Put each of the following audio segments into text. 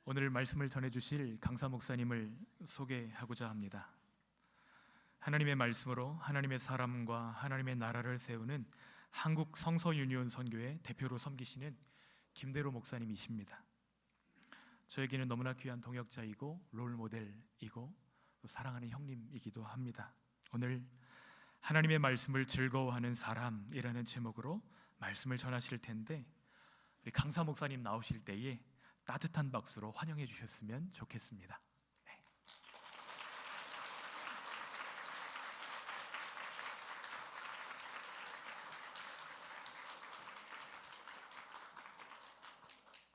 오늘 말씀을 전해주실 강사 목사님을 소개하고자 합니다. 하나님의 말씀으로 하나님의 사람과 하나님의 나라를 세우는 한국 성서유니온 선교의 대표로 섬기시는 김대로 목사님이십니다. 저에게는 너무나 귀한 동역자이고 롤모델이고 또 사랑하는 형님이기도 합니다. 오늘 하나님의 말씀을 즐거워하는 사람이라는 제목으로 말씀을 전하실 텐데, 우리 강사 목사님 나오실 때에 따뜻한 박수로 환영해 주셨으면 좋겠습니다. 네.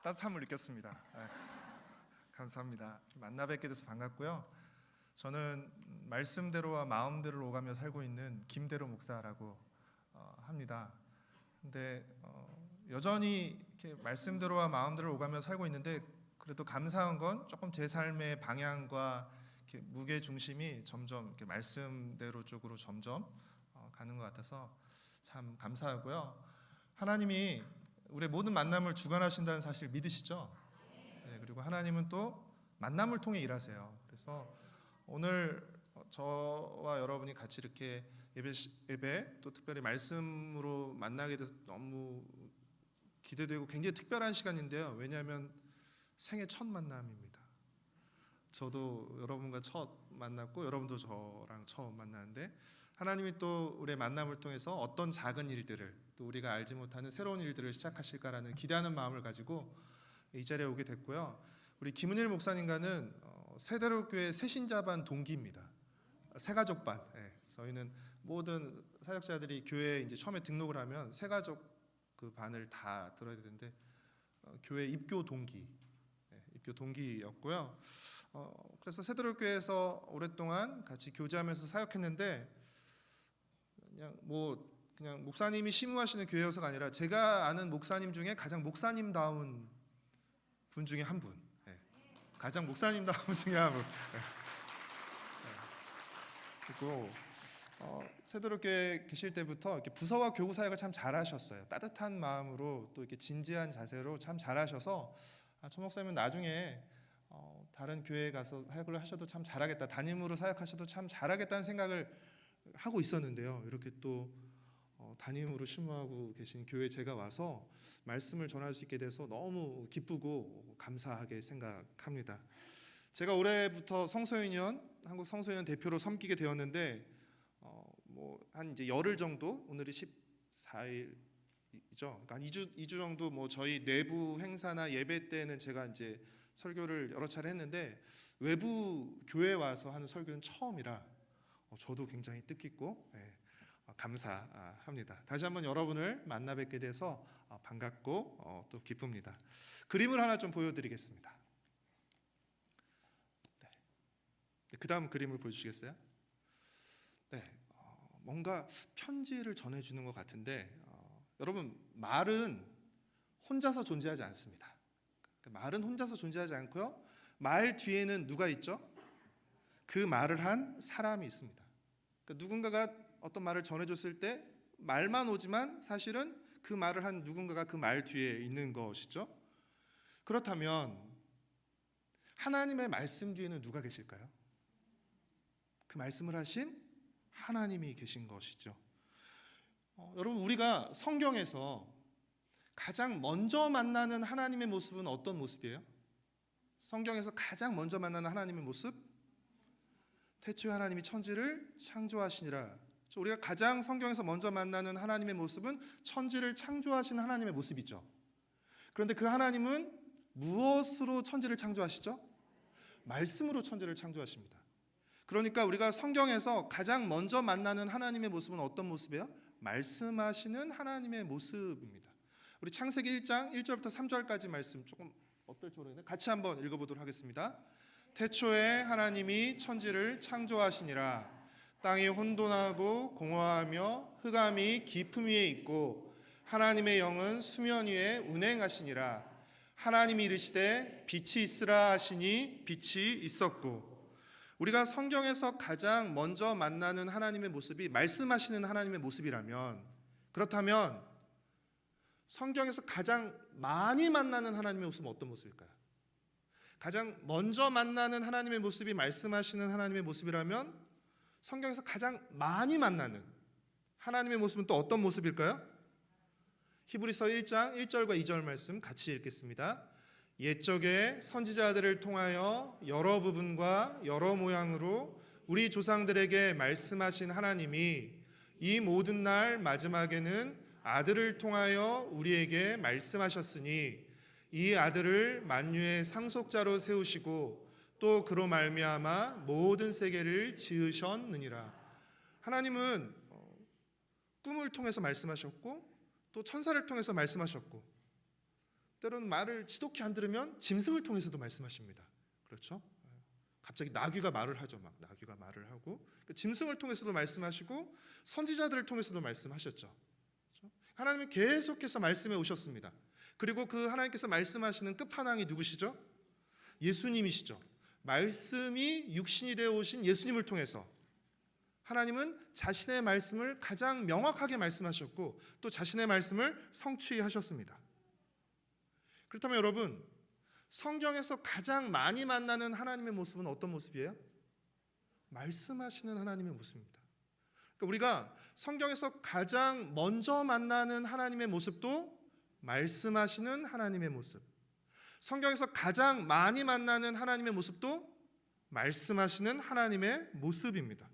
따뜻함을 느꼈습니다. 감사합니다. 만나 뵙게 돼서 반갑고요. 저는 말씀대로와 마음대로를 오가며 살고 있는 김대로 목사라고 합니다. 근데 여전히 이렇게 말씀대로와 마음대로를 오가며 살고 있는데, 그래도 감사한 건 조금 제 삶의 방향과 이렇게 무게 중심이 점점 이렇게 말씀대로 쪽으로 점점 가는 것 같아서 참 감사하고요. 하나님이 우리의 모든 만남을 주관하신다는 사실 믿으시죠? 네, 그리고 하나님은 또 만남을 통해 일하세요. 그래서 오늘 저와 여러분이 같이 이렇게 예배 또 특별히 말씀으로 만나게 돼서 너무 기대되고 굉장히 특별한 시간인데요. 왜냐하면 생애 첫 만남입니다. 저도 여러분과 첫 만났고 여러분도 저랑 처음 만나는데, 하나님이 또 우리의 만남을 통해서 어떤 작은 일들을, 또 우리가 알지 못하는 새로운 일들을 시작하실까라는 기대하는 마음을 가지고 이 자리에 오게 됐고요. 우리 김은일 목사님과는 세대로교회 새신자반 동기입니다. 새가족반. 네, 저희는 모든 사역자들이 교회에 이제 처음에 등록을 하면 새가족 그 반을 다 들어야 되는데 교회 입교 동기, 입교 동기였고요. 그래서 세대로교회에서 오랫동안 같이 교제하면서 사역했는데, 그냥 목사님이 심무하시는 교회여서가 아니라 제가 아는 목사님 중에 가장 목사님다운 분 중에 한 분, 가장 목사님다운 분 중에 한 분. 그리고 세도록교회 계실 때부터 이렇게 부서와 교구 사역을 참 잘하셨어요. 따뜻한 마음으로 또 이렇게 진지한 자세로 참 잘하셔서 저 목사님은 나중에 다른 교회에 가서 사역을 하셔도 참 잘하겠다, 담임으로 사역하셔도 참 잘하겠다는 생각을 하고 있었는데요. 이렇게 또 담임으로 심무하고 계신 교회에 제가 와서 말씀을 전할 수 있게 돼서 너무 기쁘고 감사하게 생각합니다. 제가 올해부터 한국 성서유니온 대표로 섬기게 되었는데, 한 이제 열흘 정도, 오늘이 14일이죠. 그러니까 한 2주 정도 저희 내부 행사나 예배 때는 제가 이제 설교를 여러 차례 했는데, 외부 교회에 와서 하는 설교는 처음이라 저도 굉장히 뜻깊고 감사합니다. 다시 한번 여러분을 만나 뵙게 돼서 반갑고 또 기쁩니다. 그림을 하나 좀 보여드리겠습니다. 그 다음 그림을 보여주시겠어요? 네, 뭔가 편지를 전해주는 것 같은데, 여러분, 말은 혼자서 존재하지 않습니다. 말은 혼자서 존재하지 않고요, 말 뒤에는 누가 있죠? 그 말을 한 사람이 있습니다. 그러니까 누군가가 어떤 말을 전해줬을 때 말만 오지만 사실은 그 말을 한 누군가가 그 말 뒤에 있는 것이죠. 그렇다면 하나님의 말씀 뒤에는 누가 계실까요? 그 말씀을 하신 하나님이 계신 것이죠. 여러분, 우리가 성경에서 가장 먼저 만나는 하나님의 모습은 어떤 모습이에요? 성경에서 가장 먼저 만나는 하나님의 모습? 태초에 하나님이 천지를 창조하시니라. 우리가 가장 성경에서 먼저 만나는 하나님의 모습은 천지를 창조하신 하나님의 모습이죠. 그런데 그 하나님은 무엇으로 천지를 창조하시죠? 말씀으로 천지를 창조하십니다. 그러니까 우리가 성경에서 가장 먼저 만나는 하나님의 모습은 어떤 모습이에요? 말씀하시는 하나님의 모습입니다. 우리 창세기 1장 1절부터 3절까지 말씀 조금 어떨지 모르겠는데 같이 한번 읽어보도록 하겠습니다. 태초에 하나님이 천지를 창조하시니라. 땅이 혼돈하고 공허하며 흑암이 깊음 위에 있고 하나님의 영은 수면 위에 운행하시니라. 하나님이 이르시되 빛이 있으라 하시니 빛이 있었고. 우리가 성경에서 가장 먼저 만나는 하나님의 모습이 말씀하시는 하나님의 모습이라면, 그렇다면 성경에서 가장 많이 만나는 하나님의 모습은 어떤 모습일까요? 가장 먼저 만나는 하나님의 모습이 말씀하시는 하나님의 모습이라면 성경에서 가장 많이 만나는 하나님의 모습은 또 어떤 모습일까요? 히브리서 1장 1절과 2절 말씀 같이 읽겠습니다. 옛적에 선지자들을 통하여 여러 부분과 여러 모양으로 우리 조상들에게 말씀하신 하나님이 이 모든 날 마지막에는 아들을 통하여 우리에게 말씀하셨으니 이 아들을 만유의 상속자로 세우시고 또 그로 말미암아 모든 세계를 지으셨느니라. 하나님은 꿈을 통해서 말씀하셨고 또 천사를 통해서 말씀하셨고 때로는 말을 지독히 안 들으면 짐승을 통해서도 말씀하십니다. 그렇죠? 갑자기 나귀가 말을 하죠. 막 나귀가 말을 하고 짐승을 통해서도 말씀하시고 선지자들을 통해서도 말씀하셨죠. 그렇죠? 하나님은 계속해서 말씀해 오셨습니다. 그리고 그 하나님께서 말씀하시는 끝판왕이 누구시죠? 예수님이시죠. 말씀이 육신이 되어 오신 예수님을 통해서 하나님은 자신의 말씀을 가장 명확하게 말씀하셨고 또 자신의 말씀을 성취하셨습니다. 그렇다면 여러분, 성경에서 가장 많이 만나는 하나님의 모습은 어떤 모습이에요? 말씀하시는 하나님의 모습입니다. 그러니까 우리가 성경에서 가장 먼저 만나는 하나님의 모습도 말씀하시는 하나님의 모습, 성경에서 가장 많이 만나는 하나님의 모습도 말씀하시는 하나님의 모습입니다.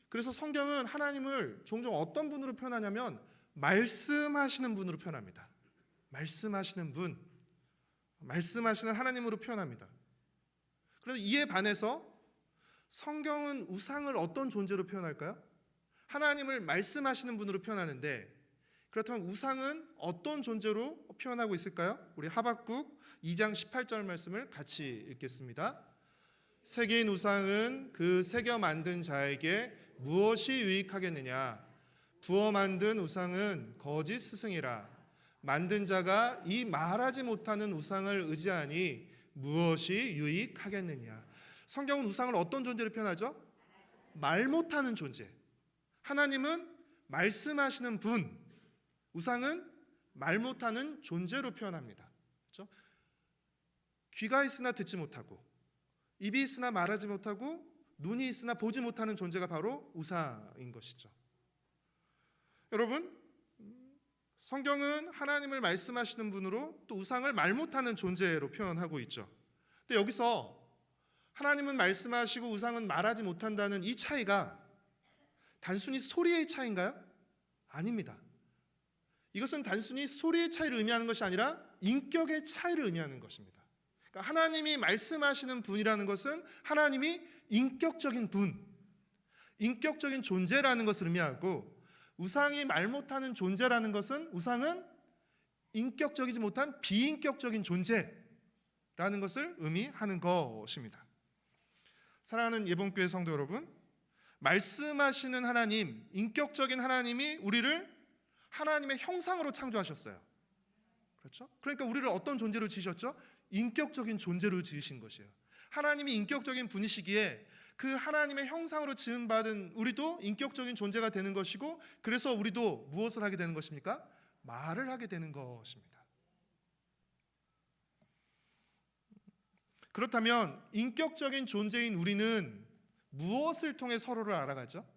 그래서 성경은 하나님을 종종 어떤 분으로 표현하냐면 말씀하시는 분으로 표현합니다. 말씀하시는 분, 말씀하시는 하나님으로 표현합니다. 그래서 이에 반해서 성경은 우상을 어떤 존재로 표현할까요? 하나님을 말씀하시는 분으로 표현하는데 그렇다면 우상은 어떤 존재로 표현하고 있을까요? 우리 하박국 2장 18절 말씀을 같이 읽겠습니다. 새긴 우상은 그 새겨 만든 자에게 무엇이 유익하겠느냐? 부어 만든 우상은 거짓 스승이라. 만든 자가 이 말하지 못하는 우상을 의지하니 무엇이 유익하겠느냐? 성경은 우상을 어떤 존재로 표현하죠? 말 못하는 존재. 하나님은 말씀하시는 분, 우상은 말 못하는 존재로 표현합니다. 그렇죠? 귀가 있으나 듣지 못하고 입이 있으나 말하지 못하고 눈이 있으나 보지 못하는 존재가 바로 우상인 것이죠. 여러분, 성경은 하나님을 말씀하시는 분으로 또 우상을 말 못하는 존재로 표현하고 있죠. 근데 여기서 하나님은 말씀하시고 우상은 말하지 못한다는 이 차이가 단순히 소리의 차이인가요? 아닙니다. 이것은 단순히 소리의 차이를 의미하는 것이 아니라 인격의 차이를 의미하는 것입니다. 그러니까 하나님이 말씀하시는 분이라는 것은 하나님이 인격적인 분, 인격적인 존재라는 것을 의미하고 우상이 말 못하는 존재라는 것은 우상은 인격적이지 못한 비인격적인 존재라는 것을 의미하는 것입니다. 사랑하는 예봉교회 성도 여러분, 말씀하시는 하나님, 인격적인 하나님이 우리를 하나님의 형상으로 창조하셨어요. 그렇죠? 그러니까 우리를 어떤 존재로 지으셨죠? 인격적인 존재로 지으신 것이에요. 하나님이 인격적인 분이시기에 그 하나님의 형상으로 지음받은 우리도 인격적인 존재가 되는 것이고 그래서 우리도 무엇을 하게 되는 것입니까? 말을 하게 되는 것입니다. 그렇다면 인격적인 존재인 우리는 무엇을 통해 서로를 알아가죠?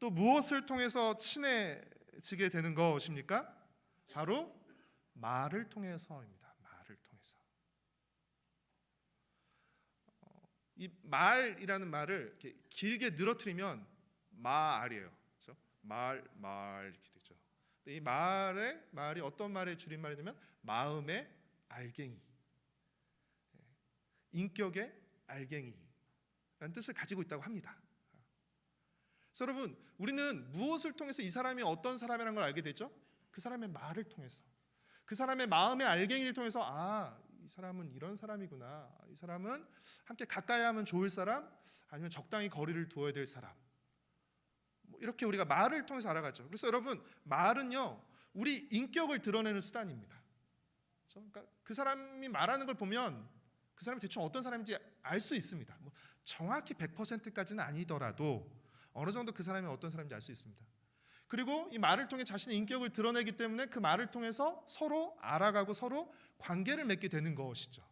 또 무엇을 통해서 친해지게 되는 것입니까? 바로 말을 통해서입니다. 말을 통해서. 이 말이라는 말을 이렇게 길게 늘어뜨리면 말이에요. 그렇죠? 말 이렇게 되죠. 이 말이 어떤 말의 줄임말이냐면 마음의 알갱이, 인격의 알갱이라는 뜻을 가지고 있다고 합니다. 그래서 여러분, 우리는 무엇을 통해서 이 사람이 어떤 사람이라는 걸 알게 되죠? 그 사람의 말을 통해서, 그 사람의 마음의 알갱이를 통해서 이 사람은 이런 사람이구나. 이 사람은 함께 가까이 하면 좋을 사람, 아니면 적당히 거리를 두어야 될 사람. 이렇게 우리가 말을 통해서 알아가죠. 그래서 여러분, 말은요, 우리 인격을 드러내는 수단입니다. 그러니까 그 사람이 말하는 걸 보면 그 사람이 대충 어떤 사람인지 알 수 있습니다. 정확히 100%까지는 아니더라도 어느 정도 그 사람이 어떤 사람인지 알 수 있습니다. 그리고 이 말을 통해 자신의 인격을 드러내기 때문에 그 말을 통해서 서로 알아가고 서로 관계를 맺게 되는 것이죠.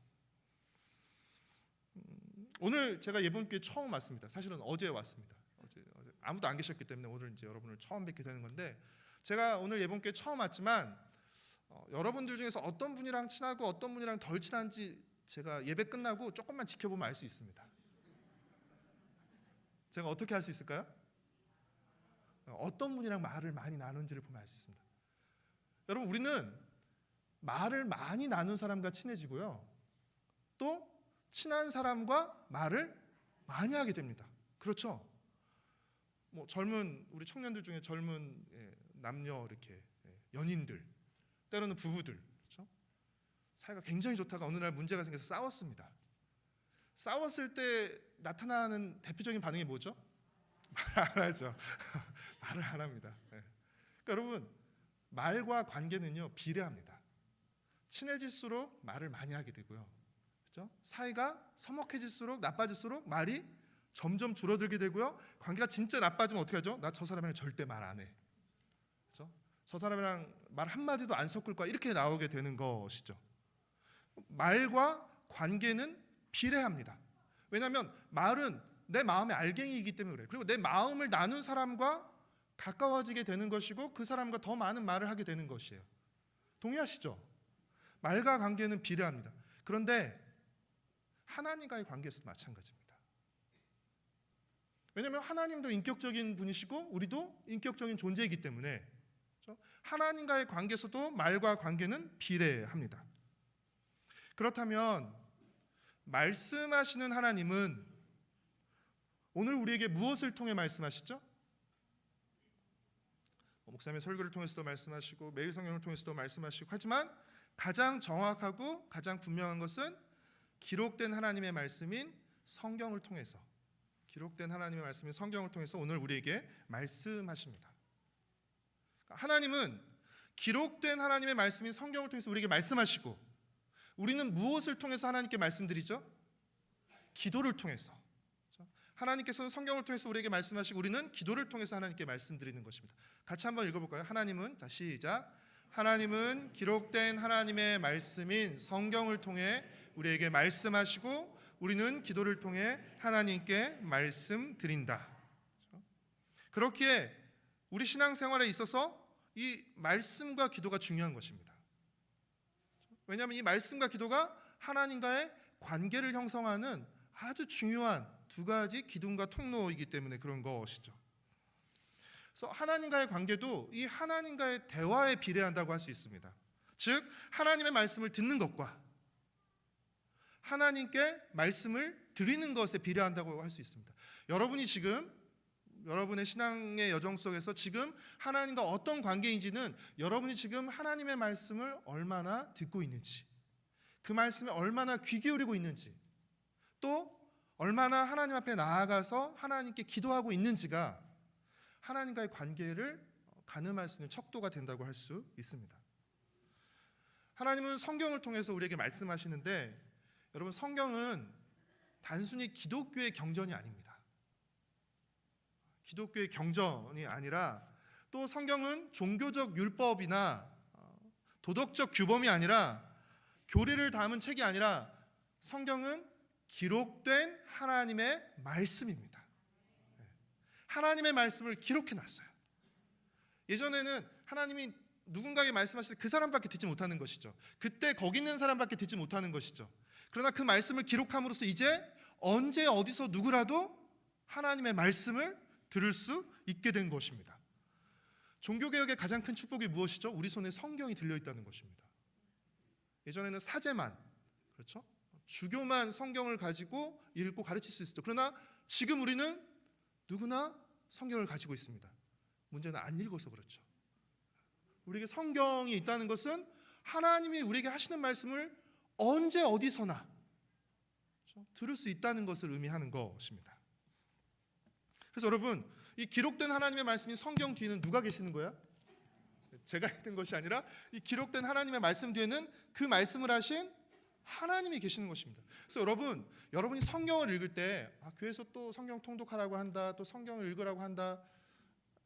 오늘 제가 예본교회 처음 왔습니다. 사실은 어제 왔습니다. 어제 아무도 안 계셨기 때문에 오늘 이제 여러분을 처음 뵙게 되는 건데, 제가 오늘 예본교회 처음 왔지만 여러분들 중에서 어떤 분이랑 친하고 어떤 분이랑 덜 친한지 제가 예배 끝나고 조금만 지켜보면 알 수 있습니다. 제가 어떻게 할 수 있을까요? 어떤 분이랑 말을 많이 나누는지를 보면 알 수 있습니다. 여러분, 우리는 말을 많이 나눈 사람과 친해지고요, 또 친한 사람과 말을 많이 하게 됩니다. 그렇죠? 뭐 젊은 우리 청년들 중에 젊은 남녀 이렇게 연인들, 때로는 부부들, 그렇죠? 사이가 굉장히 좋다가 어느 날 문제가 생겨서 싸웠습니다. 싸웠을 때 나타나는 대표적인 반응이 뭐죠? 말 안 하죠. 말을 안 합니다. 그러니까 여러분, 말과 관계는요 비례합니다. 친해질수록 말을 많이 하게 되고요, 그렇죠? 사이가 서먹해질수록, 나빠질수록 말이 점점 줄어들게 되고요, 관계가 진짜 나빠지면 어떻게 하죠? 나 저 사람이랑 절대 말 안 해, 그렇죠? 저 사람이랑 말 한마디도 안 섞을 거야, 이렇게 나오게 되는 것이죠. 말과 관계는 비례합니다. 왜냐하면 말은 내 마음의 알갱이이기 때문에 그래요. 그리고 내 마음을 나눈 사람과 가까워지게 되는 것이고, 그 사람과 더 많은 말을 하게 되는 것이에요. 동의하시죠? 말과 관계는 비례합니다. 그런데 하나님과의 관계에서도 마찬가지입니다. 왜냐하면 하나님도 인격적인 분이시고 우리도 인격적인 존재이기 때문에, 그렇죠? 하나님과의 관계에서도 말과 관계는 비례합니다. 그렇다면 말씀하시는 하나님은 오늘 우리에게 무엇을 통해 말씀하시죠? 목사님의 설교를 통해서도 말씀하시고 매일 성경을 통해서도 말씀하시고, 하지만 가장 정확하고 가장 분명한 것은 기록된 하나님의 말씀인 성경을 통해서, 기록된 하나님의 말씀인 성경을 통해서 오늘 우리에게 말씀하십니다. 하나님은 기록된 하나님의 말씀인 성경을 통해서 우리에게 말씀하시고, 우리는 무엇을 통해서 하나님께 말씀드리죠? 기도를 통해서. 하나님께서는 성경을 통해서 우리에게 말씀하시고 우리는 기도를 통해서 하나님께 말씀드리는 것입니다. 같이 한번 읽어볼까요? 하나님은, 자 시작. 하나님은 기록된 하나님의 말씀인 성경을 통해 우리에게 말씀하시고 우리는 기도를 통해 하나님께 말씀드린다. 그렇기에 우리 신앙생활에 있어서 이 말씀과 기도가 중요한 것입니다. 왜냐하면 이 말씀과 기도가 하나님과의 관계를 형성하는 아주 중요한 두 가지 기둥과 통로이기 때문에 그런 것이죠. 그래서 하나님과의 관계도 이 하나님과의 대화에 비례한다고 할 수 있습니다. 즉 하나님의 말씀을 듣는 것과 하나님께 말씀을 드리는 것에 비례한다고 할 수 있습니다. 여러분이 지금 여러분의 신앙의 여정 속에서 지금 하나님과 어떤 관계인지는 여러분이 지금 하나님의 말씀을 얼마나 듣고 있는지, 그 말씀에 얼마나 귀 기울이고 있는지, 또 얼마나 하나님 앞에 나아가서 하나님께 기도하고 있는지가 하나님과의 관계를 가늠할 수 있는 척도가 된다고 할 수 있습니다. 하나님은 성경을 통해서 우리에게 말씀하시는데, 여러분 성경은 단순히 기독교의 경전이 아닙니다. 기독교의 경전이 아니라, 또 성경은 종교적 율법이나 도덕적 규범이 아니라, 교리를 담은 책이 아니라 성경은 기록된 하나님의 말씀입니다. 하나님의 말씀을 기록해 놨어요. 예전에는 하나님이 누군가에게 말씀하실 때 그 사람밖에 듣지 못하는 것이죠. 그때 거기 있는 사람밖에 듣지 못하는 것이죠. 그러나 그 말씀을 기록함으로써 이제 언제 어디서 누구라도 하나님의 말씀을 들을 수 있게 된 것입니다. 종교개혁의 가장 큰 축복이 무엇이죠? 우리 손에 성경이 들려있다는 것입니다. 예전에는 사제만, 그렇죠? 주교만 성경을 가지고 읽고 가르칠 수 있었죠. 그러나 지금 우리는 누구나 성경을 가지고 있습니다. 문제는 안 읽어서 그렇죠. 우리에게 성경이 있다는 것은 하나님이 우리에게 하시는 말씀을 언제 어디서나 들을 수 있다는 것을 의미하는 것입니다. 그래서 여러분, 이 기록된 하나님의 말씀인 성경 뒤에는 누가 계시는 거야? 제가 있는 것이 아니라 이 기록된 하나님의 말씀 뒤에는 그 말씀을 하신 하나님이 계시는 것입니다. 그래서 여러분이 성경을 읽을 때 교회에서 또 성경 통독하라고 한다, 또 성경을 읽으라고 한다,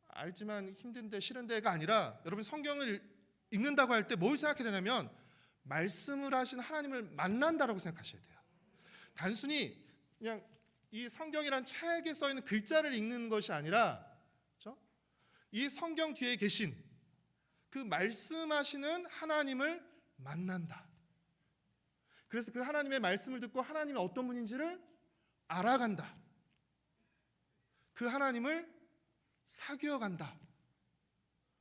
알지만 힘든데 싫은데가 아니라, 여러분 성경을 읽는다고 할 때 뭘 생각해야 되냐면 말씀을 하신 하나님을 만난다라고 생각하셔야 돼요. 단순히 그냥 이 성경이란 책에 써 있는 글자를 읽는 것이 아니라, 그렇죠? 이 성경 뒤에 계신 그 말씀하시는 하나님을 만난다. 그래서 그 하나님의 말씀을 듣고 하나님이 어떤 분인지를 알아간다. 그 하나님을 사귀어간다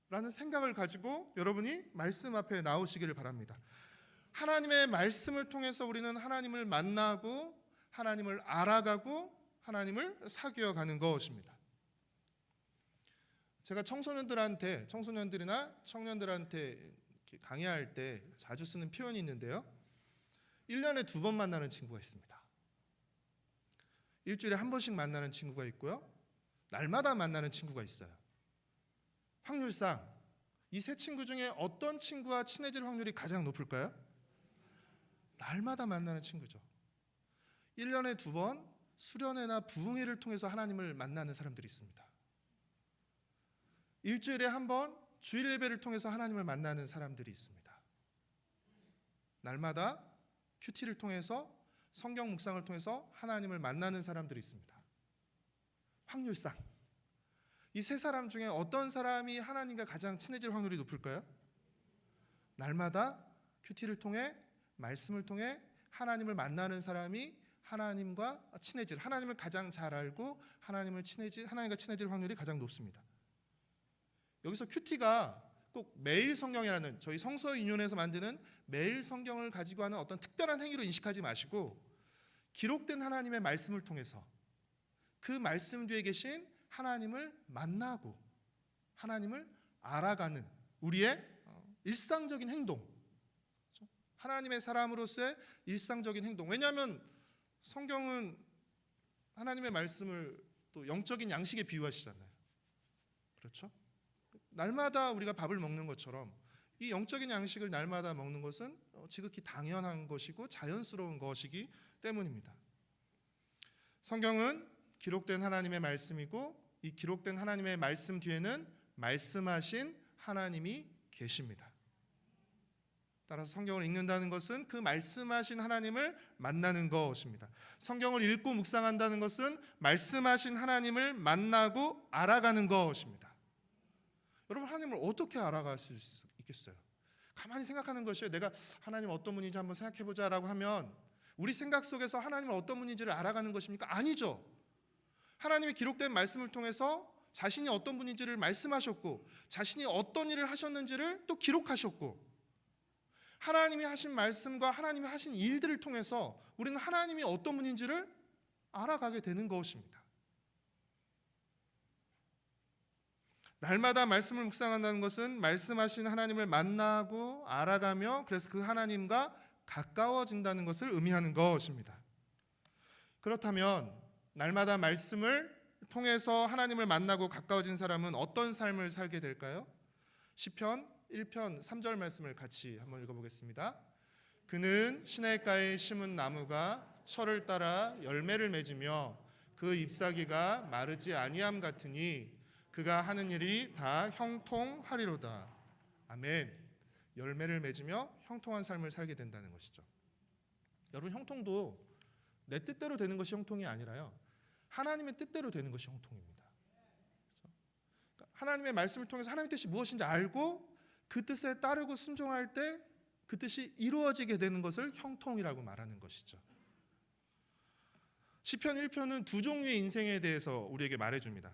라는 생각을 가지고 여러분이 말씀 앞에 나오시기를 바랍니다. 하나님의 말씀을 통해서 우리는 하나님을 만나고 하나님을 알아가고 하나님을 사귀어가는 것입니다. 제가 청소년들이나 청년들한테 강의할 때 자주 쓰는 표현이 있는데요, 1년에 2번 만나는 친구가 있습니다. 일주일에 한 번씩 만나는 친구가 있고요, 날마다 만나는 친구가 있어요. 확률상 이 세 친구 중에 어떤 친구와 친해질 확률이 가장 높을까요? 날마다 만나는 친구죠. 1년에 2번 수련회나 부흥회를 통해서 하나님을 만나는 사람들이 있습니다. 일주일에 한 번 주일 예배를 통해서 하나님을 만나는 사람들이 있습니다. 날마다 큐티를 통해서 성경 묵상을 통해서 하나님을 만나는 사람들이 있습니다. 확률상 이 세 사람 중에 어떤 사람이 하나님과 가장 친해질 확률이 높을까요? 날마다 큐티를 통해 말씀을 통해 하나님을 만나는 사람이 하나님과 친해질, 하나님을 가장 잘 알고 하나님과 친해질 확률이 가장 높습니다. 여기서 큐티가 꼭 매일 성경이라는 저희 성서 유년에서 만드는 매일 성경을 가지고 하는 어떤 특별한 행위로 인식하지 마시고, 기록된 하나님의 말씀을 통해서 그 말씀 뒤에 계신 하나님을 만나고 하나님을 알아가는 우리의 일상적인 행동, 하나님의 사람으로서의 일상적인 행동. 왜냐하면 성경은 하나님의 말씀을 또 영적인 양식에 비유하시잖아요. 그렇죠? 날마다 우리가 밥을 먹는 것처럼 이 영적인 양식을 날마다 먹는 것은 지극히 당연한 것이고 자연스러운 것이기 때문입니다. 성경은 기록된 하나님의 말씀이고, 이 기록된 하나님의 말씀 뒤에는 말씀하신 하나님이 계십니다. 따라서 성경을 읽는다는 것은 그 말씀하신 하나님을 만나는 것입니다. 성경을 읽고 묵상한다는 것은 말씀하신 하나님을 만나고 알아가는 것입니다. 여러분, 하나님을 어떻게 알아가실 수 있겠어요? 가만히 생각하는 것이에요. 내가 하나님 어떤 분인지 한번 생각해보자라고 하면 우리 생각 속에서 하나님을 어떤 분인지를 알아가는 것입니까? 아니죠. 하나님의 기록된 말씀을 통해서 자신이 어떤 분인지를 말씀하셨고, 자신이 어떤 일을 하셨는지를 또 기록하셨고, 하나님이 하신 말씀과 하나님이 하신 일들을 통해서 우리는 하나님이 어떤 분인지를 알아가게 되는 것입니다. 날마다 말씀을 묵상한다는 것은 말씀하신 하나님을 만나고 알아가며, 그래서 그 하나님과 가까워진다는 것을 의미하는 것입니다. 그렇다면 날마다 말씀을 통해서 하나님을 만나고 가까워진 사람은 어떤 삶을 살게 될까요? 시편 1편 3절 말씀을 같이 한번 읽어보겠습니다. 그는 시냇가에 심은 나무가 철을 따라 열매를 맺으며 그 잎사귀가 마르지 아니함 같으니 그가 하는 일이 다 형통하리로다. 아멘. 열매를 맺으며 형통한 삶을 살게 된다는 것이죠. 여러분, 형통도 내 뜻대로 되는 것이 형통이 아니라요, 하나님의 뜻대로 되는 것이 형통입니다. 그러니까 하나님의 말씀을 통해서 하나님의 뜻이 무엇인지 알고 그 뜻에 따르고 순종할 때 그 뜻이 이루어지게 되는 것을 형통이라고 말하는 것이죠. 시편 1편은 두 종류의 인생에 대해서 우리에게 말해줍니다.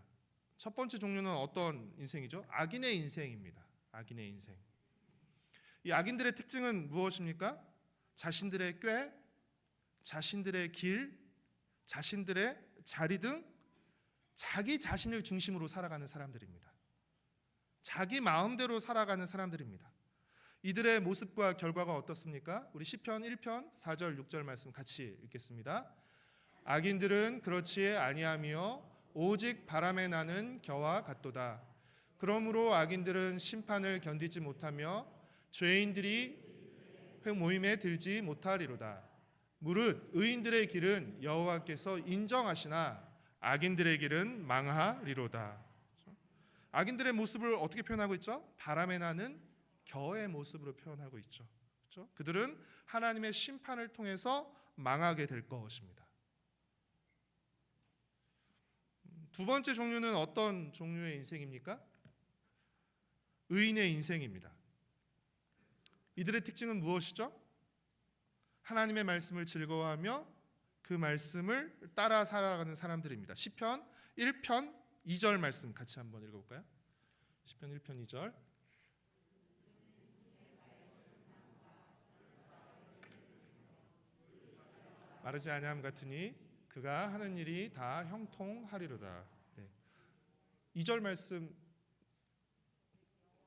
첫 번째 종류는 어떤 인생이죠? 악인의 인생입니다. 악인의 인생. 이 악인들의 특징은 무엇입니까? 자신들의 꾀, 자신들의 길, 자신들의 자리 등 자기 자신을 중심으로 살아가는 사람들입니다. 자기 마음대로 살아가는 사람들입니다. 이들의 모습과 결과가 어떻습니까? 우리 시편 1편 4절 6절 말씀 같이 읽겠습니다. 악인들은 그렇지 아니하며 오직 바람에 나는 겨와 같도다. 그러므로 악인들은 심판을 견디지 못하며 죄인들이 모임에 들지 못하리로다. 무릇 의인들의 길은 여호와께서 인정하시나 악인들의 길은 망하리로다. 악인들의 모습을 어떻게 표현하고 있죠? 바람에 나는 겨의 모습으로 표현하고 있죠. 그렇죠? 그들은 하나님의 심판을 통해서 망하게 될 것입니다. 두 번째 종류는 어떤 종류의 인생입니까? 의인의 인생입니다. 이들의 특징은 무엇이죠? 하나님의 말씀을 즐거워하며 그 말씀을 따라 살아가는 사람들입니다. 시편 1편 2절 말씀 같이 한번 읽어볼까요? 시편 1편 2절. 마르지 아니함 같으니 그가 하는 일이 다 형통하리로다. 네. 2절 말씀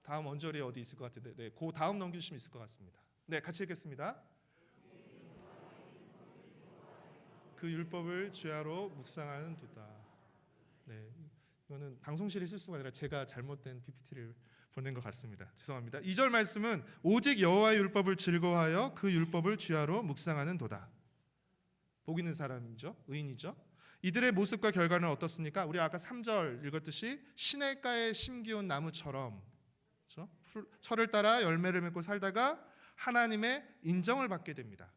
다음 언절이 어디 있을 것 같은데, 네, 그 다음 넘겨주시면 있을 것 같습니다. 네, 같이 읽겠습니다. 그 율법을 주야로 묵상하는 도다. 네, 이거는 방송실에 실수가 아니라 제가 잘못된 PPT를 보낸 것 같습니다. 죄송합니다. 2절 말씀은 오직 여호와의 율법을 즐거워하여 그 율법을 주야로 묵상하는 도다. 복 있는 사람이죠. 의인이죠. 이들의 모습과 결과는 어떻습니까? 우리 아까 3절 읽었듯이 시냇가에 심기운 나무처럼, 그렇죠? 철을 따라 열매를 맺고 살다가 하나님의 인정을 받게 됩니다.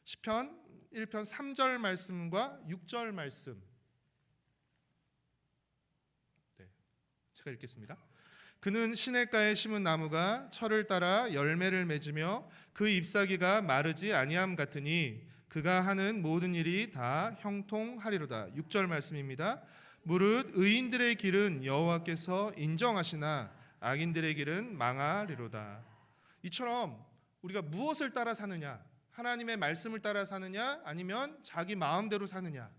시편 1편 3절 말씀과 6절 말씀, 네, 제가 읽겠습니다. 그는 시냇가에 심은 나무가 철을 따라 열매를 맺으며 그 잎사귀가 마르지 아니함 같으니 그가 하는 모든 일이 다 형통하리로다. 6절 말씀입니다. 무릇 의인들의 길은 여호와께서 인정하시나 악인들의 길은 망하리로다. 이처럼 우리가 무엇을 따라 사느냐, 하나님의 말씀을 따라 사느냐, 아니면 자기 마음대로 사느냐,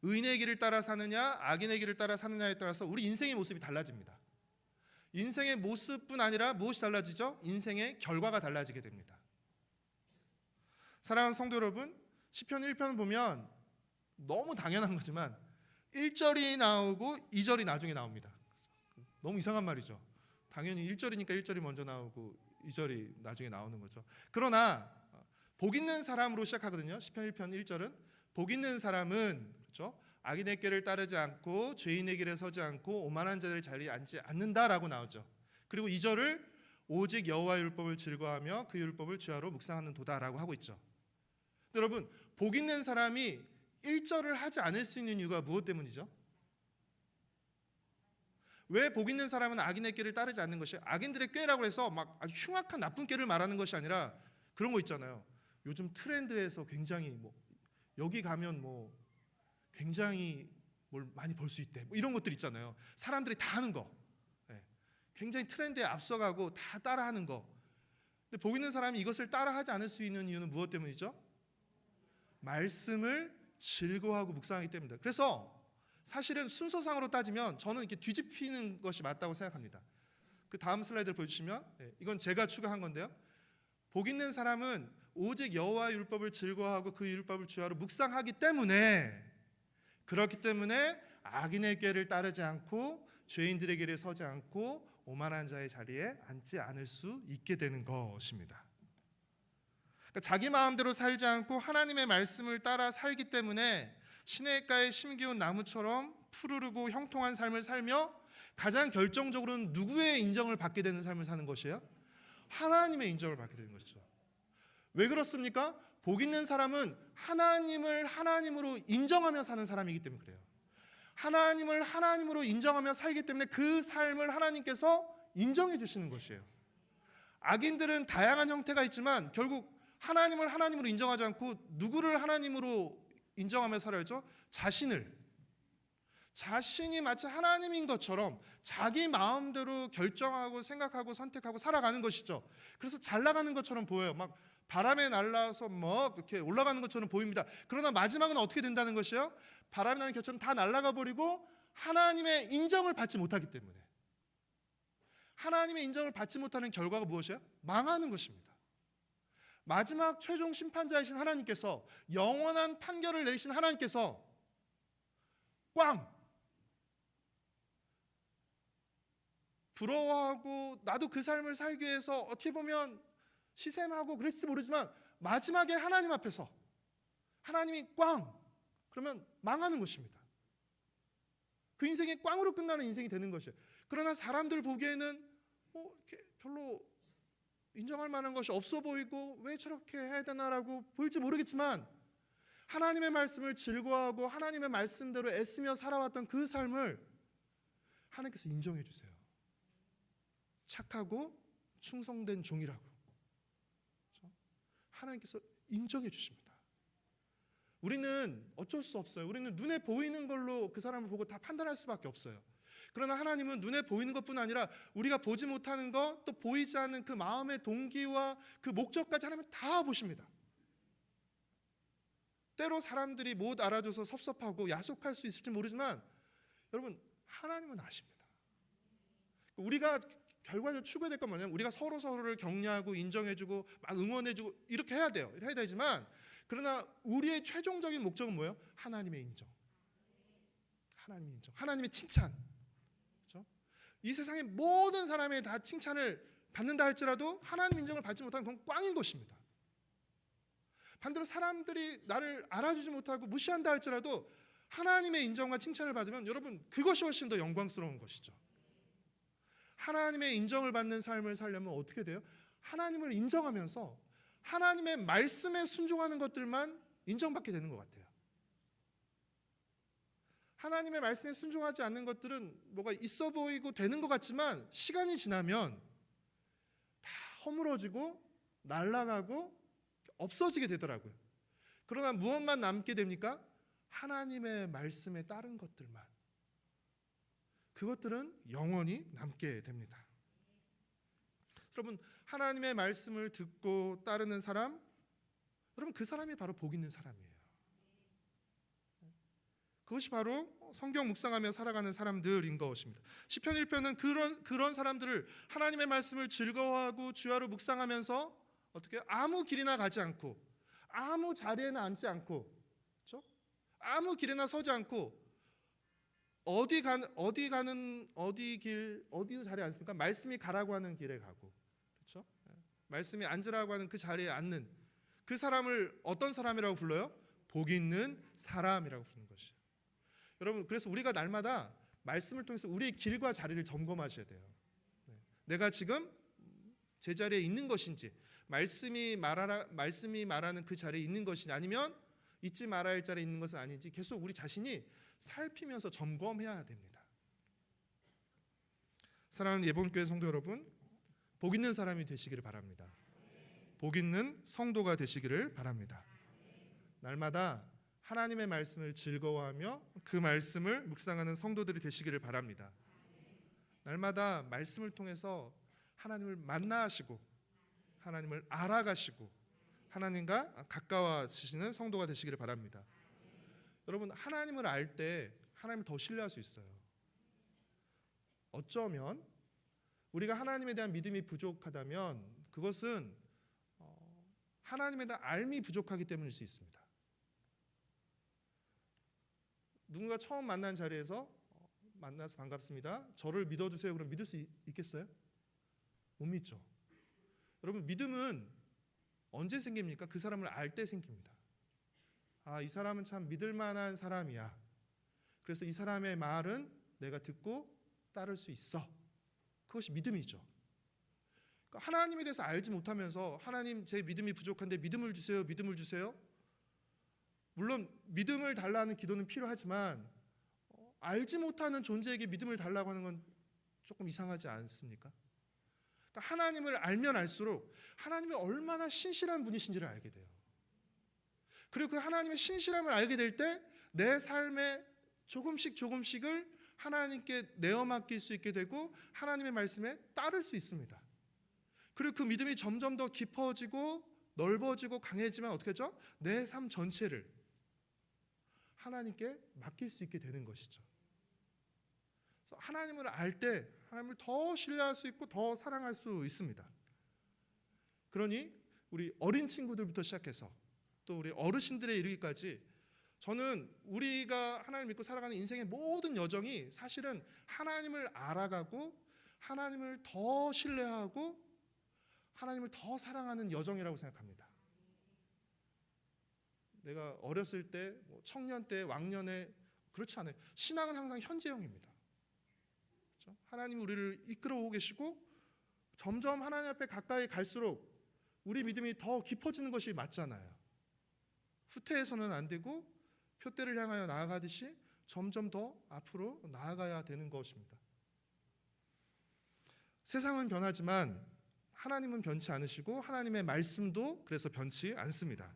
의인의 길을 따라 사느냐, 악인의 길을 따라 사느냐에 따라서 우리 인생의 모습이 달라집니다. 인생의 모습뿐 아니라 무엇이 달라지죠? 인생의 결과가 달라지게 됩니다. 사랑하는 성도 여러분, 시편 1편 보면 너무 당연한 거지만 1절이 나오고 2절이 나중에 나옵니다. 너무 이상한 말이죠. 당연히 1절이니까 1절이 먼저 나오고 2절이 나중에 나오는 거죠. 그러나 복 있는 사람으로 시작하거든요. 시편 1편 1절은 복 있는 사람은, 그렇죠? 악인의 길을 따르지 않고 죄인의 길에 서지 않고 오만한 자들의 자리에 앉지 않는다라고 나오죠. 그리고 2절을 오직 여호와의 율법을 즐거워하며 그 율법을 주야로 묵상하는 도다라고 하고 있죠. 여러분, 복 있는 사람이 1절을 하지 않을 수 있는 이유가 무엇 때문이죠? 왜 복 있는 사람은 악인의 길을 따르지 않는 것이, 악인들의 꾀라고 해서 막 아주 흉악한 나쁜 꾀를 말하는 것이 아니라 그런 거 있잖아요. 요즘 트렌드에서 굉장히 여기 가면 굉장히 뭘 많이 벌 수 있대, 이런 것들 있잖아요. 사람들이 다 하는 거, 굉장히 트렌드에 앞서가고 다 따라하는 거. 근데 복 있는 사람이 이것을 따라하지 않을 수 있는 이유는 무엇 때문이죠? 말씀을 즐거워하고 묵상하기 때문입니다. 그래서 사실은 순서상으로 따지면 저는 이렇게 뒤집히는 것이 맞다고 생각합니다. 그 다음 슬라이드를 보여주시면, 이건 제가 추가한 건데요. 복 있는 사람은 오직 여호와의 율법을 즐거워하고 그 율법을 주야로 묵상하기 때문에, 그렇기 때문에 악인의 꾀를 따르지 않고 죄인들의 길에 서지 않고 오만한 자의 자리에 앉지 않을 수 있게 되는 것입니다. 그러니까 자기 마음대로 살지 않고 하나님의 말씀을 따라 살기 때문에 시냇가에 심기운 나무처럼 푸르르고 형통한 삶을 살며 가장 결정적으로는 누구의 인정을 받게 되는 삶을 사는 것이에요? 하나님의 인정을 받게 되는 것이죠. 왜 그렇습니까? 복 있는 사람은 하나님을 하나님으로 인정하며 사는 사람이기 때문에 그래요. 하나님을 하나님으로 인정하며 살기 때문에 그 삶을 하나님께서 인정해 주시는 것이에요. 악인들은 다양한 형태가 있지만 결국 하나님을 하나님으로 인정하지 않고 누구를 하나님으로 인정하며 살아야죠? 자신이 마치 하나님인 것처럼 자기 마음대로 결정하고 생각하고 선택하고 살아가는 것이죠. 그래서 잘 나가는 것처럼 보여요. 막 바람에 날라서 이렇게 올라가는 것처럼 보입니다. 그러나 마지막은 어떻게 된다는 것이에요? 바람이 나는 것처럼 다 날아가 버리고 하나님의 인정을 받지 못하기 때문에, 하나님의 인정을 받지 못하는 결과가 무엇이에요? 망하는 것입니다. 마지막 최종 심판자이신 하나님께서, 영원한 판결을 내리신 하나님께서 꽝! 부러워하고 나도 그 삶을 살기 위해서 어떻게 보면 시샘하고 그랬을지 모르지만 마지막에 하나님 앞에서 하나님이 꽝! 그러면 망하는 것입니다. 그 인생이 꽝으로 끝나는 인생이 되는 것이에요. 그러나 사람들 보기에는 이렇게 별로 인정할 만한 것이 없어 보이고 왜 저렇게 해야 되나라고 보일지 모르겠지만 하나님의 말씀을 즐거워하고 하나님의 말씀대로 애쓰며 살아왔던 그 삶을 하나님께서 인정해 주세요. 착하고 충성된 종이라고 하나님께서 인정해 주십니다. 우리는 어쩔 수 없어요. 우리는 눈에 보이는 걸로 그 사람을 보고 다 판단할 수밖에 없어요. 그러나 하나님은 눈에 보이는 것뿐 아니라 우리가 보지 못하는 것, 또 보이지 않는 그 마음의 동기와 그 목적까지 하나님은 다 보십니다. 때로 사람들이 못 알아줘서 섭섭하고 야속할 수 있을지 모르지만 여러분, 하나님은 아십니다. 우리가 결과적으로 추구해야 될 건 뭐냐면 우리가 서로를 격려하고 인정해주고 막 응원해주고 이렇게 해야 돼요. 해야 되지만 그러나 우리의 최종적인 목적은 뭐예요? 하나님의 인정. 하나님의 인정. 하나님의 칭찬. 그렇죠? 이 세상의 모든 사람이 다 칭찬을 받는다 할지라도 하나님 인정을 받지 못하면 그건 꽝인 것입니다. 반대로 사람들이 나를 알아주지 못하고 무시한다 할지라도 하나님의 인정과 칭찬을 받으면 여러분 그것이 훨씬 더 영광스러운 것이죠. 하나님의 인정을 받는 삶을 살려면 어떻게 돼요? 하나님을 인정하면서 하나님의 말씀에 순종하는 것들만 인정받게 되는 것 같아요. 하나님의 말씀에 순종하지 않는 것들은 뭐가 있어 보이고 되는 것 같지만 시간이 지나면 다 허물어지고 날아가고 없어지게 되더라고요. 그러나 무엇만 남게 됩니까? 하나님의 말씀에 따른 것들만. 그것들은 영원히 남게 됩니다. 여러분, 하나님의 말씀을 듣고 따르는 사람, 여러분 그 사람이 바로 복 있는 사람이에요. 그것이 바로 성경 묵상하며 살아가는 사람들인 것입니다. 시편 1편은 그런 사람들을 하나님의 말씀을 즐거워하고 주야로 묵상하면서 어떻게 아무 길이나 가지 않고 아무 자리에나 앉지 않고 그렇죠? 아무 길에나 서지 않고 어디 자리에 앉습니까? 말씀이 가라고 하는 길에 가고 그렇죠? 말씀이 앉으라고 하는 그 자리에 앉는 그 사람을 어떤 사람이라고 불러요? 복 있는 사람이라고 부르는 것이에요. 여러분, 그래서 우리가 날마다 말씀을 통해서 우리의 길과 자리를 점검하셔야 돼요. 내가 지금 제자리에 있는 것인지, 말씀이 말하는 그 자리에 있는 것이냐, 아니면 잊지 말아야 할 자리에 있는 것은 아닌지 계속 우리 자신이 살피면서 점검해야 됩니다. 사랑하는 예본교회 성도 여러분, 복 있는 사람이 되시기를 바랍니다. 복 있는 성도가 되시기를 바랍니다. 날마다 하나님의 말씀을 즐거워하며 그 말씀을 묵상하는 성도들이 되시기를 바랍니다. 날마다 말씀을 통해서 하나님을 만나시고 하나님을 알아가시고 하나님과 가까워지시는 성도가 되시기를 바랍니다. 여러분, 하나님을 알 때 하나님을 더 신뢰할 수 있어요. 어쩌면 우리가 하나님에 대한 믿음이 부족하다면 그것은 하나님에 대한 알미 부족하기 때문일 수 있습니다. 누군가 처음 만난 자리에서 만나서 반갑습니다. 저를 믿어주세요. 그럼 믿을 수 있겠어요? 못 믿죠. 여러분, 믿음은 언제 생깁니까? 그 사람을 알 때 생깁니다. 아, 이 사람은 참 믿을 만한 사람이야. 그래서 이 사람의 말은 내가 듣고 따를 수 있어. 그것이 믿음이죠. 그러니까 하나님에 대해서 알지 못하면서 하나님, 제 믿음이 부족한데 믿음을 주세요. 믿음을 주세요. 물론 믿음을 달라는 기도는 필요하지만 알지 못하는 존재에게 믿음을 달라고 하는 건 조금 이상하지 않습니까? 그러니까 하나님을 알면 알수록 하나님이 얼마나 신실한 분이신지를 알게 돼요. 그리고 그 하나님의 신실함을 알게 될 때 내 삶의 조금씩을 하나님께 내어 맡길 수 있게 되고 하나님의 말씀에 따를 수 있습니다. 그리고 그 믿음이 점점 더 깊어지고 넓어지고 강해지면 어떻게 하죠? 내 삶 전체를 하나님께 맡길 수 있게 되는 것이죠. 그래서 하나님을 알 때 하나님을 더 신뢰할 수 있고 더 사랑할 수 있습니다. 그러니 우리 어린 친구들부터 시작해서 또 우리 어르신들에 이르기까지 저는 우리가 하나님을 믿고 살아가는 인생의 모든 여정이 사실은 하나님을 알아가고 하나님을 더 신뢰하고 하나님을 더 사랑하는 여정이라고 생각합니다. 내가 어렸을 때, 청년 때, 왕년에 그렇지 않아요. 신앙은 항상 현재형입니다. 그렇죠? 하나님 우리를 이끌어오고 계시고 점점 하나님 앞에 가까이 갈수록 우리 믿음이 더 깊어지는 것이 맞잖아요. 후퇴해서는 안 되고 표대를 향하여 나아가듯이 점점 더 앞으로 나아가야 되는 것입니다. 세상은 변하지만 하나님은 변치 않으시고 하나님의 말씀도 그래서 변치 않습니다.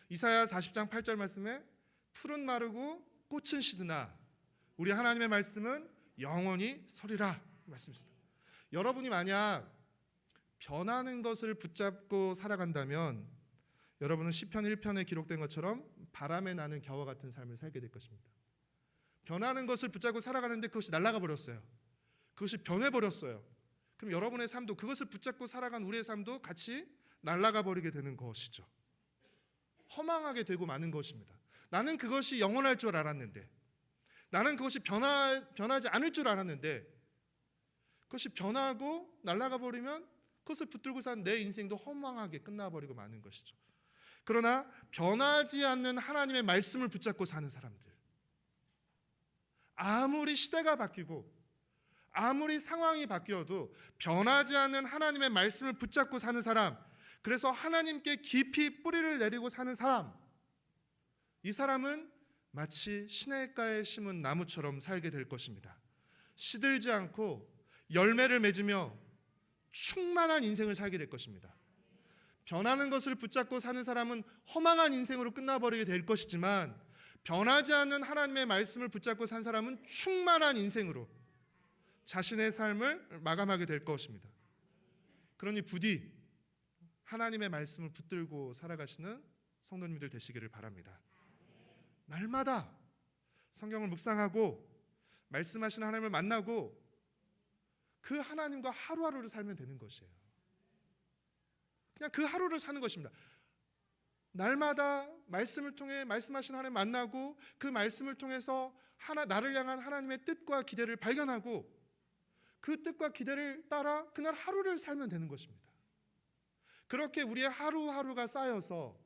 이사야 40장 8절 말씀에 풀은 마르고 꽃은 시드나 우리 하나님의 말씀은 영원히 서리라 말씀입니다. 여러분이 만약 변하는 것을 붙잡고 살아간다면 여러분은 시편 1편에 기록된 것처럼 바람에 나는 겨와 같은 삶을 살게 될 것입니다. 변하는 것을 붙잡고 살아가는데 그것이 날아가 버렸어요. 그것이 변해버렸어요. 그럼 여러분의 삶도 그것을 붙잡고 살아간 우리의 삶도 같이 날아가 버리게 되는 것이죠. 허망하게 되고 마는 것입니다. 나는 그것이 영원할 줄 알았는데, 나는 그것이 변하지 않을 줄 알았는데, 그것이 변하고 날아가 버리면 그것을 붙들고 산 내 인생도 허망하게 끝나버리고 마는 것이죠. 그러나 변하지 않는 하나님의 말씀을 붙잡고 사는 사람들, 아무리 시대가 바뀌고 아무리 상황이 바뀌어도 변하지 않는 하나님의 말씀을 붙잡고 사는 사람, 그래서 하나님께 깊이 뿌리를 내리고 사는 사람, 이 사람은 마치 시냇가에 심은 나무처럼 살게 될 것입니다. 시들지 않고 열매를 맺으며 충만한 인생을 살게 될 것입니다. 변하는 것을 붙잡고 사는 사람은 허망한 인생으로 끝나버리게 될 것이지만, 변하지 않는 하나님의 말씀을 붙잡고 산 사람은 충만한 인생으로 자신의 삶을 마감하게 될 것입니다. 그러니 부디 하나님의 말씀을 붙들고 살아가시는 성도님들 되시기를 바랍니다. 날마다 성경을 묵상하고 말씀하시는 하나님을 만나고 그 하나님과 하루하루를 살면 되는 것이에요. 그냥 그 하루를 사는 것입니다. 날마다 말씀을 통해 말씀하신 하나님 만나고 그 말씀을 통해서 나를 향한 하나님의 뜻과 기대를 발견하고 그 뜻과 기대를 따라 그날 하루를 살면 되는 것입니다. 그렇게 우리의 하루하루가 쌓여서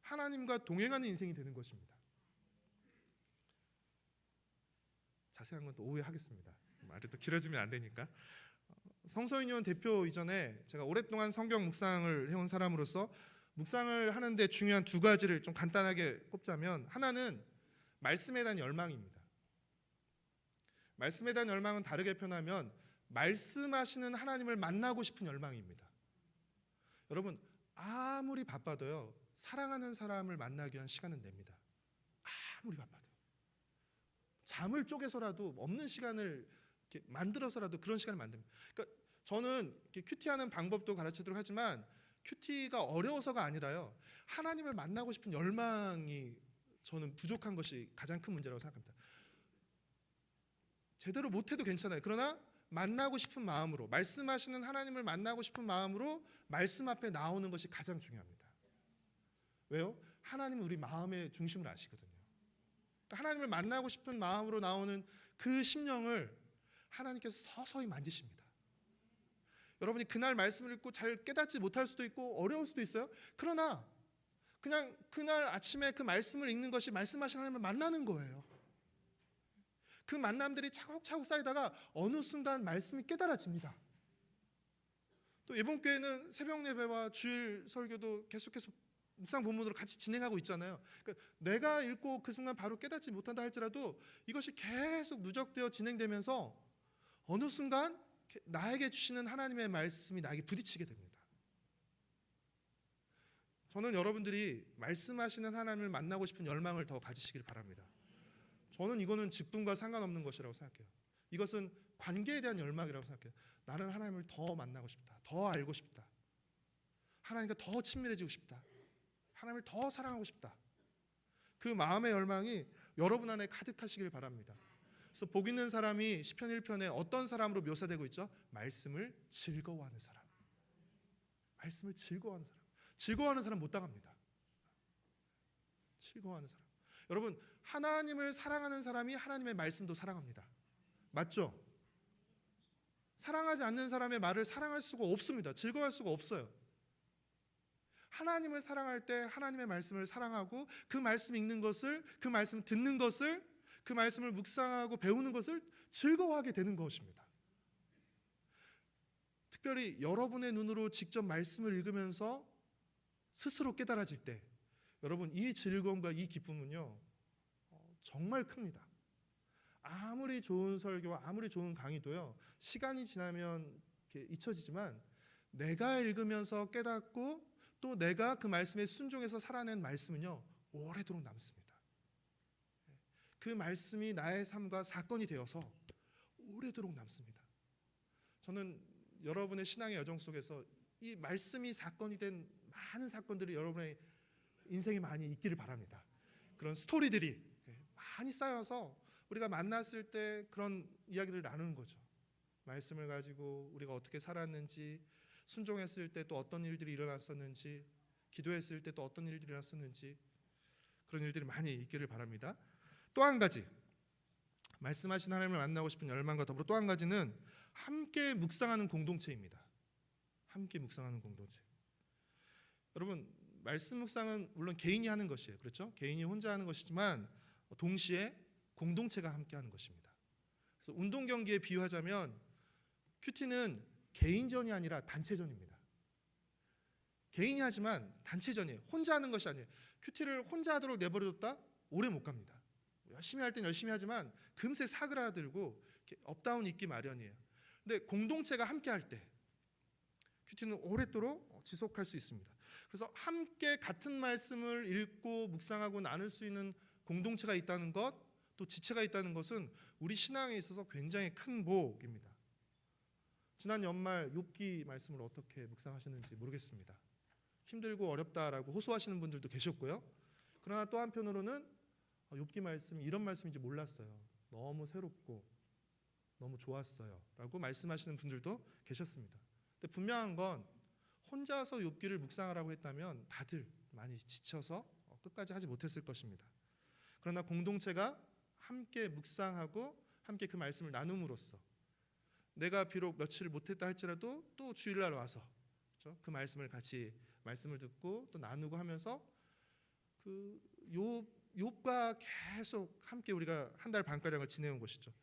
하나님과 동행하는 인생이 되는 것입니다. 자세한 건 또 오해하겠습니다. 말이 또 길어지면 안 되니까. 성서인연 대표 이전에 제가 오랫동안 성경 묵상을 해온 사람으로서 묵상을 하는데 중요한 두 가지를 좀 간단하게 꼽자면, 하나는 말씀에 대한 열망입니다. 말씀에 대한 열망은 다르게 표현하면 말씀하시는 하나님을 만나고 싶은 열망입니다. 여러분, 아무리 바빠도요, 사랑하는 사람을 만나기 위한 시간은 냅니다. 아무리 바빠도 잠을 쪼개서라도 없는 시간을 이렇게 만들어서라도 그런 시간을 만듭니다. 그러니까 저는 이렇게 큐티하는 방법도 가르치도록 하지만 큐티가 어려워서가 아니라요, 하나님을 만나고 싶은 열망이 저는 부족한 것이 가장 큰 문제라고 생각합니다. 제대로 못해도 괜찮아요. 그러나 만나고 싶은 마음으로, 말씀하시는 하나님을 만나고 싶은 마음으로 말씀 앞에 나오는 것이 가장 중요합니다. 왜요? 하나님은 우리 마음의 중심을 아시거든요. 그러니까 하나님을 만나고 싶은 마음으로 나오는 그 심령을 하나님께서 서서히 만지십니다. 여러분이 그날 말씀을 읽고 잘 깨닫지 못할 수도 있고 어려울 수도 있어요. 그러나 그냥 그날 아침에 그 말씀을 읽는 것이 말씀하신 하나님을 만나는 거예요. 그 만남들이 차곡차곡 쌓이다가 어느 순간 말씀이 깨달아집니다. 또 이번 교회는 새벽 예배와 주일 설교도 계속해서 묵상 본문으로 같이 진행하고 있잖아요. 그러니까 내가 읽고 그 순간 바로 깨닫지 못한다 할지라도 이것이 계속 누적되어 진행되면서 어느 순간 나에게 주시는 하나님의 말씀이 나에게 부딪히게 됩니다. 저는 여러분들이 말씀하시는 하나님을 만나고 싶은 열망을 더 가지시길 바랍니다. 저는 이거는 직분과 상관없는 것이라고 생각해요. 이것은 관계에 대한 열망이라고 생각해요. 나는 하나님을 더 만나고 싶다. 더 알고 싶다. 하나님과 더 친밀해지고 싶다. 하나님을 더 사랑하고 싶다. 그 마음의 열망이 여러분 안에 가득하시길 바랍니다. 그래서 복 있는 사람이 시편 1편에 어떤 사람으로 묘사되고 있죠? 말씀을 즐거워하는 사람. 말씀을 즐거워하는 사람. 즐거워하는 사람 못 당합니다. 즐거워하는 사람. 여러분, 하나님을 사랑하는 사람이 하나님의 말씀도 사랑합니다. 맞죠? 사랑하지 않는 사람의 말을 사랑할 수가 없습니다. 즐거워할 수가 없어요. 하나님을 사랑할 때 하나님의 말씀을 사랑하고 그 말씀 읽는 것을, 그 말씀 듣는 것을, 그 말씀을 묵상하고 배우는 것을 즐거워하게 되는 것입니다. 특별히 여러분의 눈으로 직접 말씀을 읽으면서 스스로 깨달아질 때 여러분, 이 즐거움과 이 기쁨은요, 정말 큽니다. 아무리 좋은 설교와 아무리 좋은 강의도요, 시간이 지나면 이렇게 잊혀지지만 내가 읽으면서 깨닫고 또 내가 그 말씀에 순종해서 살아낸 말씀은요, 오래도록 남습니다. 그 말씀이 나의 삶과 사건이 되어서 오래도록 남습니다. 저는 여러분의 신앙의 여정 속에서 이 말씀이 사건이 된 많은 사건들이 여러분의 인생에 많이 있기를 바랍니다. 그런 스토리들이 많이 쌓여서 우리가 만났을 때 그런 이야기를 나누는 거죠. 말씀을 가지고 우리가 어떻게 살았는지, 순종했을 때 또 어떤 일들이 일어났었는지, 기도했을 때 또 어떤 일들이 일어났었는지, 그런 일들이 많이 있기를 바랍니다. 또 한 가지, 말씀하신 하나님을 만나고 싶은 열망과 더불어 또 한 가지는 함께 묵상하는 공동체입니다. 함께 묵상하는 공동체. 여러분, 말씀 묵상은 물론 개인이 하는 것이에요. 그렇죠? 개인이 혼자 하는 것이지만 동시에 공동체가 함께 하는 것입니다. 그래서 운동 경기에 비유하자면 큐티는 개인전이 아니라 단체전입니다. 개인이 하지만 단체전이에요. 혼자 하는 것이 아니에요. 큐티를 혼자 하도록 내버려뒀다? 오래 못 갑니다. 열심히 할 땐 열심히 하지만 금세 사그라들고 업다운 있기 마련이에요. 근데 공동체가 함께 할 때 큐티는 오랫도록 지속할 수 있습니다. 그래서 함께 같은 말씀을 읽고 묵상하고 나눌 수 있는 공동체가 있다는 것, 또 지체가 있다는 것은 우리 신앙에 있어서 굉장히 큰 복입니다. 지난 연말 욥기 말씀을 어떻게 묵상하시는지 모르겠습니다. 힘들고 어렵다라고 호소하시는 분들도 계셨고요. 그러나 또 한편으로는 욥기 말씀이 이런 말씀인지 몰랐어요. 너무 새롭고 너무 좋았어요 라고 말씀하시는 분들도 계셨습니다. 근데 분명한 건 혼자서 욥기를 묵상하라고 했다면 다들 많이 지쳐서 끝까지 하지 못했을 것입니다. 그러나 공동체가 함께 묵상하고 함께 그 말씀을 나눔으로써 내가 비록 며칠을 못했다 할지라도 또 주일날 와서 그렇죠? 그 말씀을 같이 말씀을 듣고 또 나누고 하면서 그 욥과 계속 함께 우리가 한 달 반가량을 지내온 것이죠.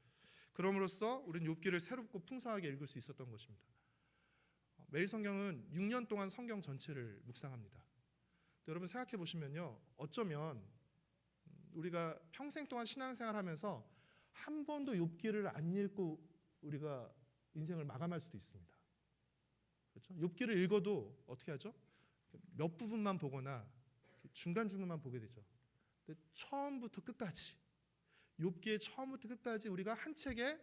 그럼으로써 우리는 욥기를 새롭고 풍성하게 읽을 수 있었던 것입니다. 매일 성경은 6년 동안 성경 전체를 묵상합니다. 여러분 생각해 보시면요, 어쩌면 우리가 평생 동안 신앙생활하면서 한 번도 욥기를 안 읽고 우리가 인생을 마감할 수도 있습니다. 그렇죠? 욥기를 읽어도 어떻게 하죠? 몇 부분만 보거나 중간중간만 보게 되죠. 근데 처음부터 끝까지 욥기의 처음부터 끝까지 우리가 한 책에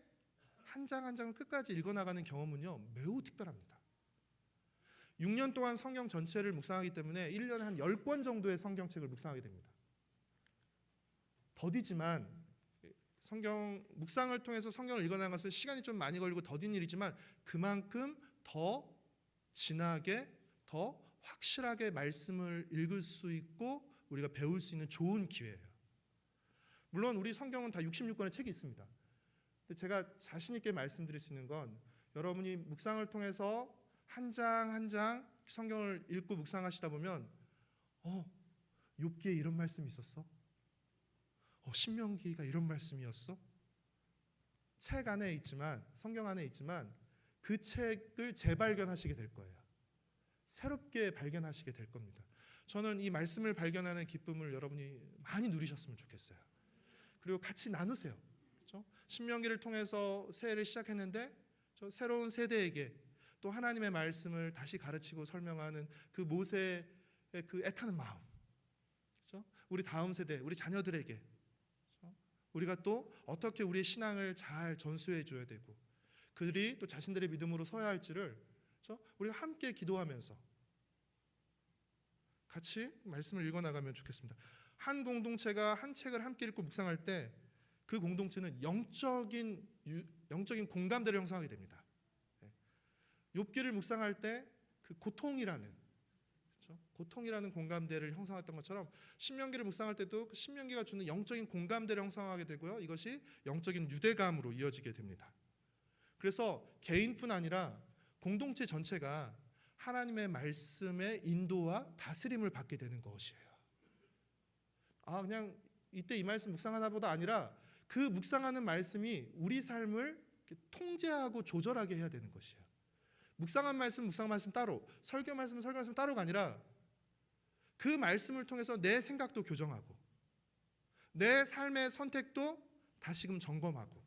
한 장 한 장을 끝까지 읽어나가는 경험은요, 매우 특별합니다. 6년 동안 성경 전체를 묵상하기 때문에 1년에 한 10권 정도의 성경책을 묵상하게 됩니다. 더디지만 성경 묵상을 통해서 성경을 읽어나가는 것은 시간이 좀 많이 걸리고 더딘 일이지만 그만큼 더 진하게, 더 확실하게 말씀을 읽을 수 있고 우리가 배울 수 있는 좋은 기회예요. 물론 우리 성경은 다 66권의 책이 있습니다. 근데 제가 자신 있게 말씀드릴 수 있는 건 여러분이 묵상을 통해서 한 장 한 장 성경을 읽고 묵상하시다 보면 욥기에 이런 말씀이 있었어? 신명기가 이런 말씀이었어? 책 안에 있지만, 성경 안에 있지만 그 책을 재발견하시게 될 거예요. 새롭게 발견하시게 될 겁니다. 저는 이 말씀을 발견하는 기쁨을 여러분이 많이 누리셨으면 좋겠어요. 그리고 같이 나누세요. 그렇죠? 신명기를 통해서 새해를 시작했는데 저 새로운 세대에게 또 하나님의 말씀을 다시 가르치고 설명하는 그 모세의 그 애타는 마음, 그렇죠? 우리 다음 세대, 우리 자녀들에게 그렇죠? 우리가 또 어떻게 우리의 신앙을 잘 전수해 줘야 되고 그들이 또 자신들의 믿음으로 서야 할지를 그렇죠? 우리가 함께 기도하면서 같이 말씀을 읽어나가면 좋겠습니다. 한 공동체가 한 책을 함께 읽고 묵상할 때 그 공동체는 영적인 공감대를 형성하게 됩니다. 욥기를 묵상할 때 그 고통이라는 그렇죠? 고통이라는 공감대를 형성했던 것처럼 신명기를 묵상할 때도 그 신명기가 주는 영적인 공감대를 형성하게 되고요. 이것이 영적인 유대감으로 이어지게 됩니다. 그래서 개인뿐 아니라 공동체 전체가 하나님의 말씀의 인도와 다스림을 받게 되는 것이에요. 그냥 이때 이 말씀 묵상하다 보다 아니라 그 묵상하는 말씀이 우리 삶을 통제하고 조절하게 해야 되는 것이에요. 묵상한 말씀 따로, 설교 말씀 따로가 아니라 그 말씀을 통해서 내 생각도 교정하고 내 삶의 선택도 다시금 점검하고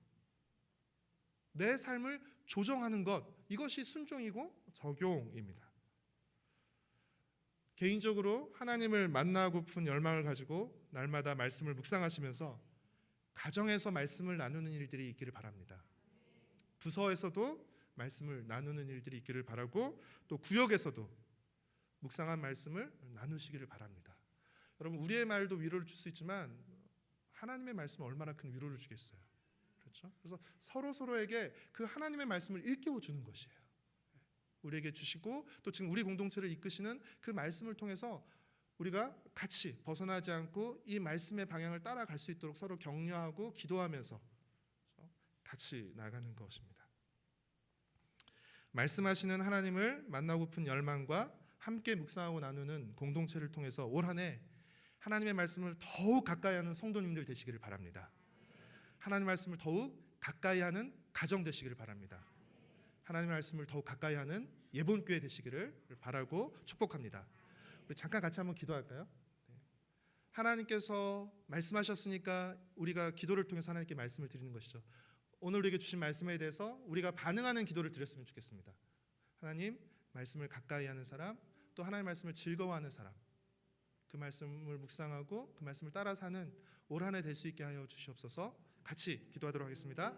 내 삶을 조정하는 것, 이것이 순종이고 적용입니다. 개인적으로 하나님을 만나고픈 열망을 가지고 날마다 말씀을 묵상하시면서 가정에서 말씀을 나누는 일들이 있기를 바랍니다. 부서에서도 말씀을 나누는 일들이 있기를 바라고, 또 구역에서도 묵상한 말씀을 나누시기를 바랍니다. 여러분, 우리의 말도 위로를 줄 수 있지만 하나님의 말씀은 얼마나 큰 위로를 주겠어요. 그렇죠? 그래서 서로에게 그 하나님의 말씀을 일깨워 주는 것이에요. 우리에게 주시고 또 지금 우리 공동체를 이끄시는 그 말씀을 통해서 우리가 같이 벗어나지 않고 이 말씀의 방향을 따라갈 수 있도록 서로 격려하고 기도하면서 같이 나가는 것입니다. 말씀하시는 하나님을 만나고픈 열망과 함께 묵상하고 나누는 공동체를 통해서 올 한 해 하나님의 말씀을 더욱 가까이 하는 성도님들 되시기를 바랍니다. 하나님의 말씀을 더욱 가까이 하는 가정 되시기를 바랍니다. 하나님의 말씀을 더욱 가까이 하는 예본교회 되시기를 바라고 축복합니다. 우리 잠깐 같이 한번 기도할까요? 하나님께서 말씀하셨으니까 우리가 기도를 통해서 하나님께 말씀을 드리는 것이죠. 오늘 우리에게 주신 말씀에 대해서 우리가 반응하는 기도를 드렸으면 좋겠습니다. 하나님, 말씀을 가까이 하는 사람, 또 하나님의 말씀을 즐거워하는 사람, 그 말씀을 묵상하고 그 말씀을 따라 사는 올 한 해 될 수 있게 하여 주시옵소서. 같이 기도하도록 하겠습니다.